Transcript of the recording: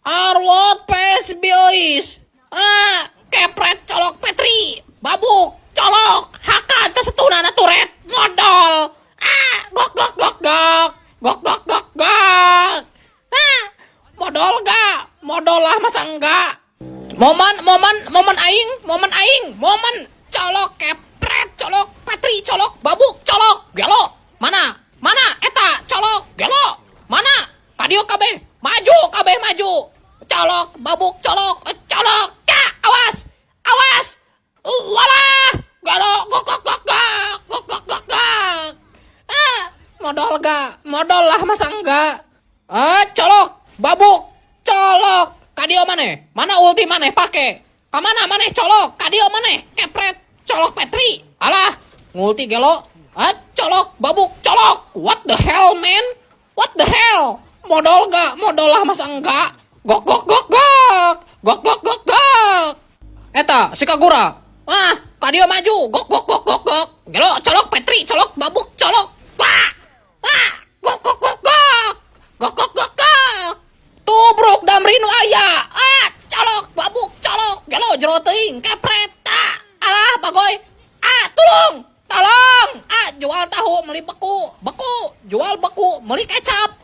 Arwot PS Boys. Kepret colok Petri. Babuk colok. Haka tesetuna turet. Modal. Gok gok gok gok. Gok gok gok gok. Modal gak? Modal lah masa enggak? Momen aing. Momen colok kepret colok Petri colok babuk colok. Gelo. Mana? Eta colok. Gelo. Mana? Kadio kabeh. Maju. Colok babuk colok. Colok. Awas. Walah. Gelo. Gok gok gok gok. Gok gok gok gok. Modal gak? Modal lah masa enggak? Colok. Babuk, colok, kadio maneh? Mana ulti maneh pake? Kamana maneh colok? Kadio maneh? Kepret, colok Petri. Alah, ngulti gelo. Colok, babuk, colok. What the hell, man? What the hell? Modal gak? Modal lah masa enggak? Gok gok gok gok. Gok gok gok gok. Eta, si Kagura. Kadio maju. Gok gok gok gok gok. Gelo, colok Petri, colok babuk, colok. Gok gok gok gok. Gok gok gok gok. Tubruk damrinu aya. Colok babuk colok. Gelo jero teuing kepret. Alah bagoy. Tolong. Jual tahu meuli beku. Jual beku meuli kecap.